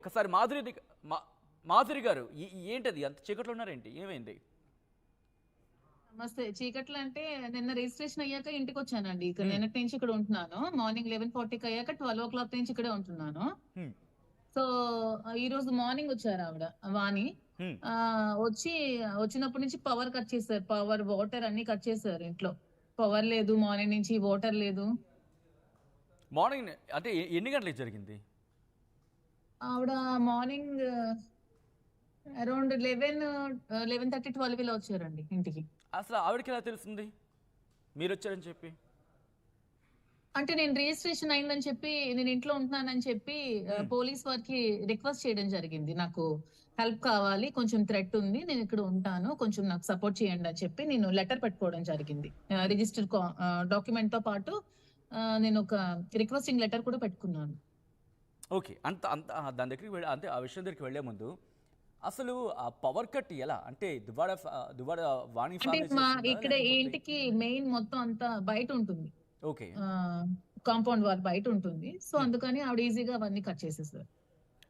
ఒక్కసారి మా మాధురి గారు ఏంటది అంత చీకట్లో ఉన్నారేంటి? ఏమైంది? నమస్తే. చీకట్లు అంటే నిన్న రిజిస్ట్రేషన్ అయ్యాక ఇంటికి వచ్చానండి. హ్మ్. నిన్నటి నుంచి ఇక్కడ ఉంటున్నాను. మార్నింగ్ 11:40కి అయ్యాక 12:00 నుంచి ఇక్కడే ఉంటున్నాను. హ్మ్. సో ఈ రోజు మార్నింగ్ వచ్చారు ఆవిడ వాణి. హ్మ్. వచ్చి వచ్చినప్పటి నుంచి పవర్ కట్ చేశారు. పవర్, వాటర్ అన్ని కట్ చేశారు ఇంట్లో. పవర్ లేదు మార్నింగ్ నుంచి, వాటర్ లేదు. మార్నింగ్ అంటే ఎన్ని గంటలకి జరిగింది? ఆవిడ మార్నింగ్ అరౌండ్ 11:30, 12 ఇలా వచ్చారండి ఇంటికి. అసలు ఆవిడకి ఎలా తెలుస్తుంది మీరొచ్చారని చెప్పి? అంటే నేను రిజిస్ట్రేషన్ అయిందని చెప్పి, నేను ఇంట్లో ఉంటున్నానని చెప్పి హ్మ్. పోలీస్ వారికి రిక్వెస్ట్ చేయడం జరిగింది. నాకు హెల్ప్ కావాలి, కొంచెం థ్రెట్ ఉంది, నేను ఇక్కడ ఉంటాను, కొంచెం నాకు సపోర్ట్ చేయండి అని చెప్పి నేను లెటర్ పెట్టుకోవడం జరిగింది. హ్మ్. రిజిస్టర్ డాక్యుమెంట్ తో పాటు నేను ఒక రిక్వెస్టింగ్ లెటర్ కూడా పెట్టుకున్నాను. ఓకే. అంత అంత దాని దగ్గరికి అంటే ఆ విషయం దగ్గరికి వెళ్ళే ముందు అసలు ఆ పవర్ కట్ ఎలా? అంటే దువ్వాడ వాణి అంటే ఫ్యామిలీ మా చేసిందా? ఇక్కడ ఈ లేకపోతే ఇంటికి మెయిన్ మొత్తం అంతా బయట ఉంటుంది. ఓకే. ఆ కాంపౌండ్ వాల్ బయట ఉంటుంది. సో హ్మ్. అందుకని ఆవిడ ఈజీగా అవన్నీ కట్ చేసేసారు.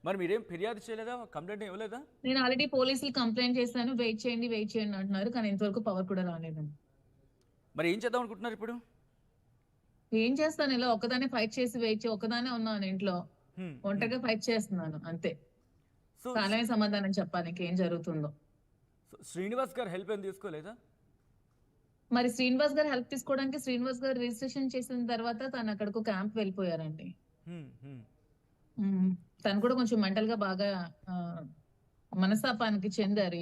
మరి మీరేం ఫిర్యాదు చేయలేదా? కంప్లెయింట్ ఏం ఇవ్వలేదా? నేను ఆల్రెడీ పోలీసులు కంప్లైంట్ చేశాను. వెయిట్ చేయండి అంటున్నారు. కానీ ఇంతవరకు పవర్ కూడా రాలేదండి. మరి ఏం చేద్దాం అనుకుంటున్నారు ఇప్పుడు? ఏం చేస్తాను, ఇలా ఒక్కదాన్నే ఫైట్ చేసి ఒక్కదాన్నే ఉన్నాను ఇంట్లో. హ్మ్. హ్మ్. ఒంటరిగా ఫైట్ చేస్తున్నాను అంతే. సో కాలమే సమాధానం చెప్పాలి ఇంకేం జరుగుతుందో. శ్రీనివాస్ గారు హెల్ప్ ఏం తీసుకోలేదా? మరి శ్రీనివాస్ గారు హెల్ప్ తీసుకోవడానికి, శ్రీనివాస్ గారు రిజిస్ట్రేషన్ చేసిన తర్వాత తను అక్కడికి క్యాంప్ వెళ్ళిపోయారండి. హ్మ్. హ్మ్. ఉమ్, తను కూడా కొంచెం మెంటల్ గా బాగా ఆ, మనస్తాపానికి చెందారు.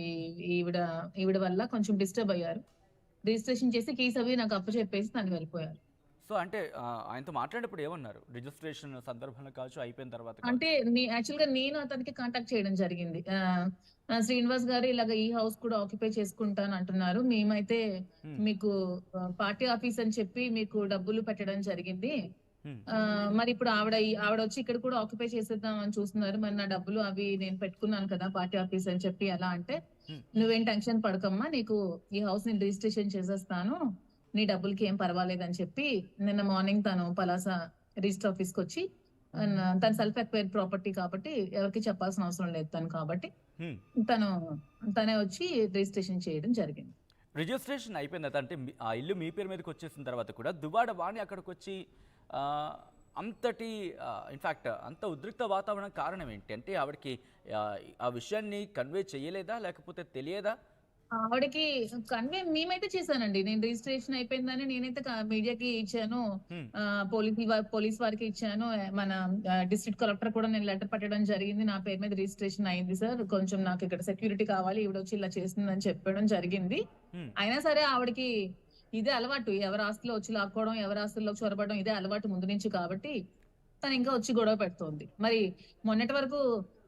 ఈవిడ ఈవిడ వల్ల కొంచెం డిస్టర్బ్ అయ్యారు. రిజిస్ట్రేషన్ చేసి కీస్ అవి నాకు అప్పచెప్పేసి తను వెళ్ళిపోయారు. సో అంటే ఆయనతో మాట్లాడినప్పుడు ఏమన్నారు? రిజిస్ట్రేషన్ సందర్భంలో కావచ్చు, అయిపోయిన తర్వాత అంటే కావచ్చు. యాక్చువల్ గా నేను అతనికి కాంటాక్ట్ చేయడం జరిగింది. శ్రీనివాస్ గారు ఇలాగ ఈ హౌస్ కూడా ఆక్యుపై చేసుకుంటాను అంటున్నారు. మేమైతే హ్మ్. మీకు పార్టీ ఆఫీస్ అని చెప్పి మీకు డబ్బులు పెట్టడం జరిగింది. హ్మ్. ఆ మరి ఇప్పుడు ఆవిడ వచ్చి ఇక్కడ కూడా ఆక్యుపై చేసేద్దాం అని చూస్తున్నారు. మరి నా డబ్బులు అవి నేను పెట్టుకున్నాను కదా పార్టీ ఆఫీస్ అని చెప్పి, ఎలా అంటే హ్మ్. నువ్వేం టెన్షన్ పడకమ్మా, నీకు ఈ హౌస్ నేను రిజిస్ట్రేషన్ చేసేస్తాను, నీ డబ్బులకి ఏం పర్వాలేదని చెప్పి నిన్న మార్నింగ్ తను పలాస రిజిస్టర్ ఆఫీస్ కి వచ్చి, తన సెల్ఫ్ ఎక్వైర్డ్ ప్రాపర్టీ కాబట్టి ఎవరికి చెప్పాల్సిన అవసరం లేదు తను కాబట్టి, హ్మ్. తను తనే వచ్చి రిజిస్ట్రేషన్ చేయడం జరిగింది. రిజిస్ట్రేషన్ అయిపోయిన తర్వాత అంటే ఆ ఇల్లు మీ పేరు మీదకి వచ్చేసిన తర్వాత కూడా దువ్వాడ వాణి అక్కడికొచ్చి ఆహ్, అంతటి ఇన్‌ఫాక్ట్ అంత ఉద్రిక్త వాతావరణం కారణం ఏంటి? అంటే ఆవిడకి ఆ విషయాన్ని కన్వే చేయలేదా? లేకపోతే తెలియదా? ఆవిడకి మేమైతే చేశానండి. నేను రిజిస్ట్రేషన్ అయిపోయిందని నేనైతే మీడియాకి ఇచ్చాను. హ్మ్. పోలీస్ వారికి ఇచ్చాను. మన డిస్ట్రిక్ట్ కలెక్టర్ కూడా నేను లెటర్ పెట్టడం జరిగింది. నా పేరు మీద రిజిస్ట్రేషన్ అయింది సార్, కొంచెం నాకు ఇక్కడ సెక్యూరిటీ కావాలి, ఈవిడ వచ్చి ఇలా చేస్తుందని చెప్పడం జరిగింది. హ్మ్. అయినా సరే ఆవిడకి ఇదే అలవాటు. ఎవరి ఆస్తిలో వచ్చి లాక్కోవడం, ఎవరి ఆస్తుల్లోకి చొరబడడం ఇదే అలవాటు ముందు నుంచి కాబట్టి తను ఇంకా వచ్చి గొడవ పెడుతోంది. మరి మొన్నటి వరకు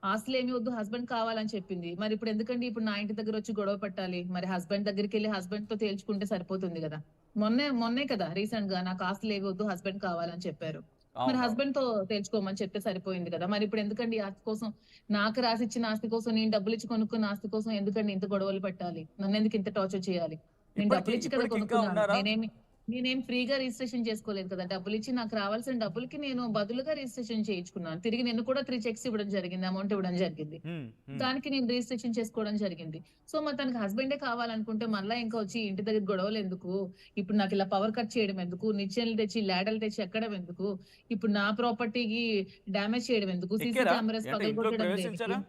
ఆస్తులు ఏమి వద్దు, హస్బెండ్ కావాలని చెప్పింది. మరి ఇప్పుడు ఎందుకండి ఇప్పుడు నా ఇంటి దగ్గర వచ్చి గొడవ పెట్టాలి? మరి హస్బెండ్ దగ్గరికి వెళ్ళి హస్బెండ్ తో తేల్చుకుంటే సరిపోతుంది కదా. మొన్నే కదా రీసెంట్ గా నాకు ఆస్తులు ఏవి వద్దు, హస్బెండ్ కావాలని చెప్పారు. మరి అవునవును. హస్బెండ్ తో తేల్చుకోమని చెప్తే సరిపోయింది కదా. మరి ఇప్పుడు ఎందుకండి ఈ ఆస్తి కోసం, నాకు రాసిచ్చిన ఆస్తి కోసం, నేను డబ్బులు ఇచ్చి కొనుక్కున్న ఆస్తి కోసం ఎందుకండి ఇంత గొడవలు పెట్టాలి? నన్ను ఎందుకు ఇంత టార్చర్ చేయాలి? నేను ఇప్పటికి డబ్బులు ఇచ్చి కదా ఇప్పటికి ఇంకా కొనుక్కున్నాను. ఉన్నారా? నేనేం ఫ్రీగా రిజిస్ట్రేషన్ చేసుకోలేదు కదా. డబ్బులు ఇచ్చి నాకు రావాల్సిన డబ్బులకి నేను బదులుగా రిజిస్ట్రేషన్ చేయించుకున్నాను. తిరిగి నేను కూడా 3 చెక్స్ ఇవ్వడం జరిగింది, అమౌంట్ ఇవ్వడం జరిగింది. హ్మ్. హ్మ్. దానికి నేను రిజిస్ట్రేషన్ చేసుకోవడం జరిగింది. సో మరి తనకి హస్బెండే కావాలనుకుంటే మళ్ళా ఇంకా వచ్చి ఇంటి దగ్గర గొడవలు ఎందుకు? ఇప్పుడు నాకు ఇలా పవర్ కట్ చేయడం ఎందుకు? నిచ్చెనలు తెచ్చి లాడర్లు తెచ్చి ఎక్కడం ఎందుకు? ఇప్పుడు నా ప్రాపర్టీకి డ్యామేజ్ చేయడం ఎందుకు? సీసీ ఎక్కారా? కెమెరాస్ అంటే ఇంట్లోకి పగలగొట్టడం దేనికి? ప్రవేశించారా?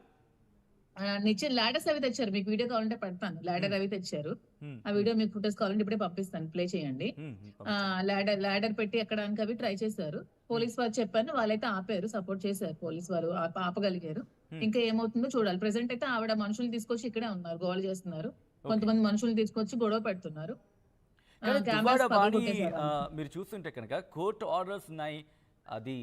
నిచ్చెన లాడర్స్ అవి తెచ్చారు. మీకు వీడియో కావాలంటే పెడతాను. లాడర్ హ్మ్. అవి తెచ్చారు. హ్మ్. ఆ హ్మ్. వీడియో మీకు ఫుటేజ్ కావాలంటే ఇప్పుడే పంపిస్తాను. ప్లే చేయండి. హ్మ్. హ్మ్. పంపించండి. లాడర్ పెట్టి ఎక్కడానికి అవి ట్రై చేశారు. హ్మ్. పోలీస్ వారు చెప్పాను. వాళ్ళైతే ఆపారు. సపోర్ట్ చేశారు. పోలీస్ వారు ఆపగలిగారు. హ్మ్. ఇంకా ఏమవుతుందో చూడాలి. ప్రెజెంట్ అయితే ఆవిడ మనుషుల్ని తీసుకొచ్చి ఇక్కడే ఉన్నారు. గోల చేస్తున్నారు. ఓకే. కొంతమంది మనుషుల్ని తీసుకొచ్చి గొడవ పెడుతున్నారు. కానీ దువ్వాడ కెమెరాస్ వాణి పగలగొట్టేశారు వాళ్ళకి. మీరు చూస్తుంటే కనుక కోర్ట్ ఆర్డర్స్ ఉన్నాయి. అది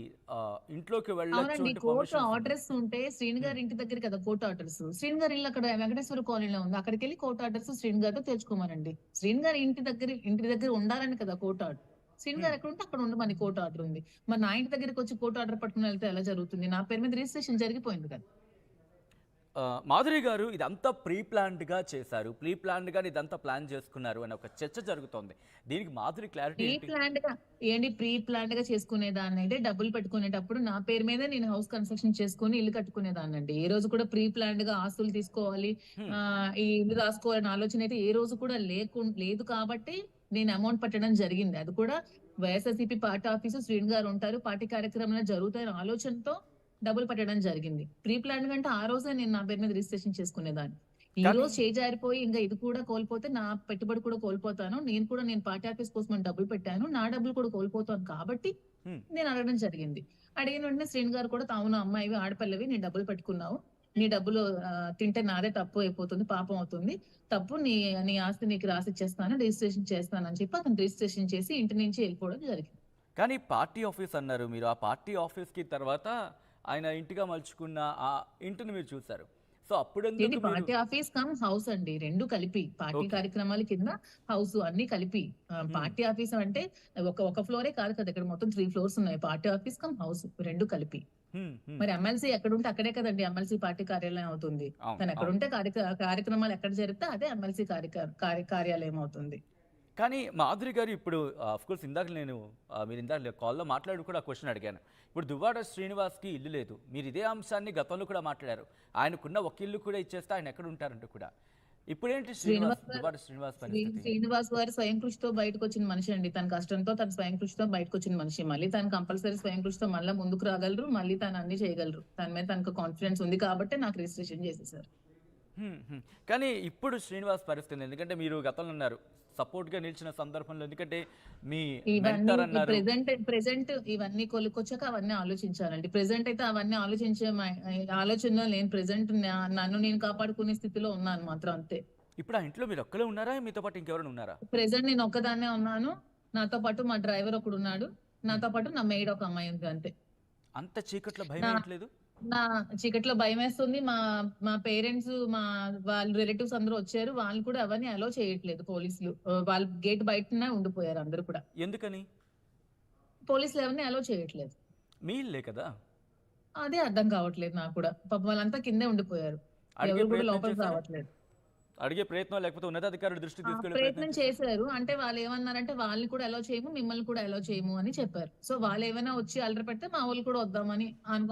ఇంట్లోకి వెళ్ళొచ్చు అవునండి. అంటే కోర్టు పర్మిషన్స్ ఉన్నాయి. ఆర్డర్స్ ఉంటే శ్రీను హ్మ్. గారి ఇంటి దగ్గర కదా కోర్టు ఆర్డర్స్. శ్రీను గారి ఇల్లు అక్కడ వెంకటేశ్వర కాలనీలో ఉంది. అక్కడికెళ్ళి కోర్టు ఆర్డర్స్ శ్రీను గారితో తెచ్చుకోమనండి. శ్రీను గారి ఇంటి దగ్గర ఉండాలని కదా కోర్టు ఆర్డర్. శ్రీను గారు హ్మ్. ఎక్కడ ఉంటే అక్కడ ఉండమని కోర్టు ఆర్డర్ ఉంది. మరి నా ఇంటి దగ్గరికి వచ్చి కోర్టు ఆర్డర్ పట్టుకుని వెళ్తే ఎలా జరుగుతుంది? నా పేరు మీద రిజిస్ట్రేషన్ జరిగిపోయింది కదా. మాధురి గారు ఇదంతా ప్రీ ప్లాన్డ్గా చేశారు, ప్రీ ప్లాన్డ్గా ఇదంతా ప్లాన్ చేసుకున్నారు అని ఒక చర్చ జరుగుతోంది. దీనికి మాధురి క్లారిటీ ప్రీ ఏంటి? ప్లాన్డ్ గా ప్రీ ప్లాన్డ్ గా చేసుకునేదాన్ని అయితే డబ్బులు పెట్టుకునేటప్పుడు నా పేరు మీద నేను హౌస్ కన్స్ట్రక్షన్ చేసుకుని ఇల్లు కట్టుకునేదాన్ని అండి. ఏ రోజు కూడా ప్రీ ప్లాన్డ్ గా ఆస్తులు తీసుకోవాలి, హ్మ్. ఈ ఇల్లు రాసుకోవాలనే ఆలోచన అయితే ఏ రోజు కూడా లేదు కాబట్టి నేను అమౌంట్ పట్టడం జరిగింది. అది కూడా వైఎస్ఆర్సీపీ పార్టీ ఆఫీసు శ్రీను గారు ఉంటారు, పార్టీ కార్యక్రమాలు జరుగుతాయని ఆలోచనతో డబ్బులు పట్టడం జరిగింది. ప్రీ ప్లాన్డ్ అంటే ఆ రోజే నేను నా పేరు మీద రిజిస్ట్రేషన్ చేసుకునేదాన్ని. ఈ కానీ రోజు చేజారిపోయి ఇంకా ఇది కూడా కోల్పోతే నా పెట్టుబడి కూడా కోల్పోతాను. నేను పార్టీ ఆఫీస్ కోసం అని డబ్బులు పెట్టాను. నా డబ్బులు కూడా కోల్పోతాను కాబట్టి హ్మ్. నేను అడగడం జరిగింది. అడిగిన వెంటనే శ్రీను గారు కూడా అవును అమ్మాయివి ఆడపిల్లవి నీ డబ్బులు పెట్టుకున్నావు. నీ డబ్బులు తింటే నాదే తప్పు అయిపోతుంది, పాపం అవుతుంది. తప్పు నీ నీ ఆస్తి నీకు రాసిచ్చేస్తాను, రిజిస్ట్రేషన్ చేస్తాను అని చెప్పి అతను రిజిస్ట్రేషన్ చేసి ఇంటి నుంచి వెళ్ళిపోవడం జరిగింది. కానీ పార్టీ ఆఫీస్ అన్నారు మీరు. ఆ పార్టీ ఆఫీస్‌కి తర్వాత ఆయన ఇంటిగా మలుచుకున్న ఆ ఇంటిని మీరు చూసారు. సో ఏంటి అప్పుడెందుకు మీరు పార్టీ ఆఫీస్ కమ్ హౌస్ అండి. 2 కలిపి. Party okay. కార్యక్రమాల కింద హౌస్ అన్ని కలిపి. హ్మ్. పార్టీ ఆఫీస్ అంటే ఒక ఫ్లోరే కాదు కదా! ఇక్కడ మొత్తం 3 ఫ్లోర్స్ ఉన్నాయి. పార్టీ ఆఫీస్ కమ్ హౌస్ 2 కలిపి. హ్మ్. హ్మ్. మరి ఎమ్మెల్సీ ఎక్కడుంటే అక్కడే కదండీ ఎమ్మెల్సీ పార్టీ కార్యాలయం అవుతుంది. అవును. తను అవును. ఎక్కడుంటే కార్యక్రమాలు ఎక్కడ జరిగితే అదే ఎమ్మెల్సీ కార్యాలయం అవుతుంది. కానీ మాధురి గారు ఇప్పుడు ఆఫ్‌కోర్స్ ఇందాక నేను మీరు ఇందాక కాల్‌లో మాట్లాడి కూడా ఆ క్వెషన్ అడిగాను. ఇప్పుడు దువ్వాడ శ్రీనివాస్‌కి ఇల్లు లేదు. మీరు ఇదే అంశాన్ని గతంలో కూడా మాట్లాడారు. ఆయనకున్న ఒక ఇల్లు కూడా ఇచ్చేస్తే ఆయన ఎక్కడ ఉంటారంటూ కూడా. ఇప్పుడేంటి శ్రీనివాస్ గారు దువ్వాడ శ్రీనివాస్ పరిస్థితి? శ్రీనివాస్ గారు స్వయం కృషితో బయటకొచ్చిన మనిషి అండి. తన కష్టంతో తన స్వయం కృషితో బయటకొచ్చిన మనిషి. మళ్ళీ తను కంపల్సరీ స్వయం కృషితో మళ్ళా ముందుకు రాగలరు. మళ్ళీ తను అన్ని చేయగలరు. తన మీద తనకు కాన్ఫిడెన్స్ ఉంది కాబట్టే నాకు రిజిస్ట్రేషన్ చేసేసారు. హ్మ్. హ్మ్. కానీ ఇప్పుడు శ్రీనివాస్ పరిస్థితి ఎందుకంటే మీరు గతంలో అన్నారు సపోర్ట్‌గా నిలిచిన సందర్భంలో ఎందుకంటే మీ ఇవన్నీ మెంటర్ అన్నారు. ప్రెజెంట్ ఇవన్నీ కొలుకొచ్చాక అవన్నీ ఆలోచించాలండి. ప్రెజెంట్ అయితే అవన్నీ ఆలోచించే ఆలోచనలో లేను. ప్రెజెంట్ నన్ను నేను కాపాడుకునే స్థితిలో ఉన్నాను మాత్రం అంతే. ఇప్పుడు ఆ ఇంట్లో మీరు ఒక్కలే ఉన్నారా? మీతో పాటు ఇంకెవరైనా ఉన్నారా? ప్రెజెంట్ నేను ఒక్కదాన్నే ఉన్నాను. నాతో పాటు మా డ్రైవర్ ఒకడున్నాడు. హ్మ్. నాతో పాటు నా మెయిడ్ ఒక అమ్మాయి ఉంది అంతే. అంత చీకట్లో నా భయమేయట్లేదు? నా చీకట్లో భయమేస్తుంది. మా మా పేరెంట్స్, వాళ్ళ రిలేటివ్స్ అందరూ వచ్చారు. వాళ్ళు కూడా ఎవరిని అలో చేయట్లేదు పోలీసులు. వాళ్ళు గేట్ బయటనే ఉండిపోయారు అందరూ కూడా. ఎందుకని? పోలీసులు ఎవరిని అలో చేయట్లేదు. మీ ఇల్లే కదా! అదే అర్థం కావట్లేదు నాకు కూడా. పాపం వాళ్ళంతా కిందే ఉండిపోయారు. అడిగే ఎవరు కూడా ప్రయత్నం లోపలికి చేశారా? రావట్లేదు. అడిగే ప్రయత్నం లేకపోతే ఉన్నతాధికారుల దృష్టికి తీసుకెళ్ళే ప్రయత్నం ప్రయత్నం చేశారా? చేశారు. అంటే వాళ్ళు ఏమన్నారంటే వాళ్ళని కూడా అలో చేయము, మిమ్మల్ని కూడా అలో చేయము అని చెప్పారు. సో వాళ్ళు ఏమైనా వచ్చి అల్లరి పెడితే మా వాళ్ళు కూడా వద్దామని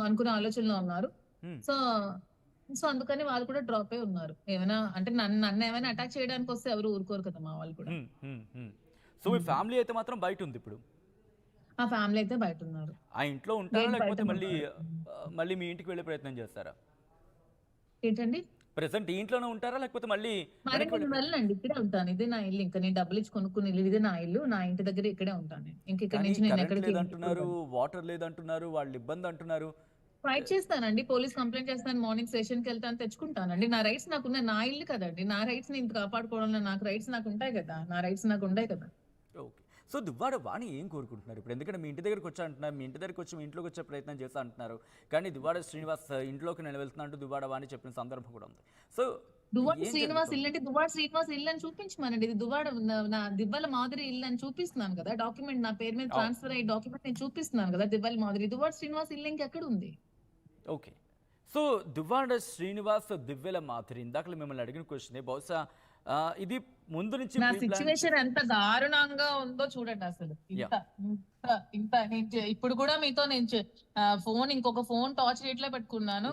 అనుకునే ఆలోచనలో ఉన్నారు. హ్మ్. సో సో అందుకని వాళ్ళు కూడా డ్రాప్ అయి ఉన్నారు. ఏమైనా అంటే నన్ను ఏమైనా అటాక్ చేయడానికి వస్తే ఎవరు ఊరుకోరు కదా మా వాళ్ళు కూడా. హ్మ్. హ్మ్. హ్మ్. సో మీ హ్మ్. ఫ్యామిలీ అయితే మాత్రం బయటుంది ఇప్పుడు. ఆ ఫ్యామిలీ అయితే బయట ఉన్నారు. ఆ ఇంట్లో ఉంటారా? గేట్ బయట లేకపోతే మళ్ళీ ఉన్నారు. మళ్ళీ మీ ఇంటికి వెళ్ళే ప్రయత్నం చేస్తారా? ఏంటండి? ప్రెజెంట్ ఈ ఇంట్లోనే ఉంటారా? లేకపోతే మళ్ళీ మరి వెనక్కి వెళ్ళే నేను ప్రయత్నం వెళ్ళనండి. ఇక్కడే ఉంటాను. ఇదే నా ఇల్లు. ఇంకా నేను డబ్బులు ఇచ్చి కొనుక్కున్న ఇల్లు. ఇదే నా ఇల్లు. నా ఇంటి దగ్గర ఇక్కడే ఉంటాను నేను. ఇంక ఇక్కడి కానీ నుంచి నేను కరెంట్ ఎక్కడికి లేదంటున్నారు, వాటర్ లేదంటున్నారు, వాళ్ళు ఇబ్బంది అంటున్నారు. ఫైట్ చేస్తానండి. పోలీస్ కంప్లైంట్ చేస్తాను. మార్నింగ్ స్టేషన్‌కి వెళ్తాను, తెచ్చుకుంటానండి. నా రైట్స్ నాకున్నాయి. నా ఇల్లు కదండీ. నా రైట్స్ నేను కాపాడుకోవడంలో నాకు రైట్స్ నాకుంటాయి కదా! నా రైట్స్ నాకుంటాయి కదా! ఓకే. సో దువ్వాడ వాణి ఏం కోరుకుంటున్నారు ఇప్పుడు? ఎందుకంటే మీ ఇంటి దగ్గరికి వచ్చా అంటున్నారు. మీ ఇంటి దగ్గరికి వచ్చి మీ ఇంట్లోకి వచ్చే ప్రయత్నం చేస్తా అంటున్నారు. కానీ దువ్వాడ శ్రీనివాస్ ఇంట్లోకి నేను వెళ్తున్నా అంటూ దువ్వాడ వాణి చెప్పిన సందర్భం కూడా ఉంది. సో దువ్వాడ ఏం శ్రీనివాస్ జరుగుతుంది? ఇల్లు అంటే దువ్వాడ శ్రీనివాస్ ఇల్లు అని చూపించమనండి. ఇది దువ్వాడ నా దివ్వల మాదిరి ఇల్లు అని చూపిస్తున్నాను కదా! డాక్యుమెంట్ నా పేరు మీద అవును. ట్రాన్స్‌ఫర్ అయ్యే డాక్యుమెంట్ నేను చూపిస్తున్నాను కదా! దివ్వల మాదిరి. దువ్వాడ శ్రీనివాస్ ఇల్లు ఇంకెక్కడ ఉంది? ఓకే. సో దువ్వాడ శ్రీనివాస్ దివ్యల మాధురి ఇందాకలు మిమ్మల్ని అడిగిన క్వశ్చనే బహుశా ఇది ముందు నుంచి నా ప్రీ ప్లాన్ సిచ్యువేషన్ ఎంత దారుణంగా ఉందో చూడండి అసలు. యా. ఇంత ఇప్పుడు కూడా మీతో ఫోన్ ఇంకొక ఫోన్ టార్చ్ లైట్ లో పెట్టుకున్నాను.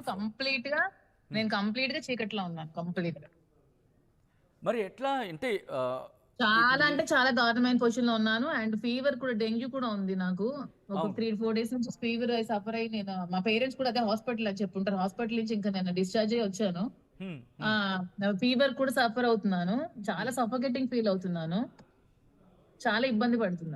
నేను కంప్లీట్ గా చీకట్లో ఉన్నాను. కంప్లీట్ గా మరి ఎట్లా అంటే చాలా ఇప్పుడు అంటే చాలా దారుణమైన పొజిషన్ లో ఉన్నాను. అండ్ ఫీవర్ కూడా, డెంగ్యూ కూడా ఉంది నాకు. ఒక అవును. 3-4 డేస్ నుంచి ఫీవర్ సఫర్ అయ్యి నేను, మా పేరెంట్స్ కూడా అదే హాస్పిటల్ అని చెప్పుంటారు. హాస్పిటల్ నుంచి ఇంకా నేను డిశ్చార్జ్ అయ్యి వచ్చాను. హ్మ్. ఆ హ్మ్. ఫీవర్ కూడా సఫర్ అవుతున్నాను. చాలా హ్మ్. సఫోకేటింగ్ ఫీల్ అవుతున్నాను. చాలా ఇబ్బంది పడుతున్నాను.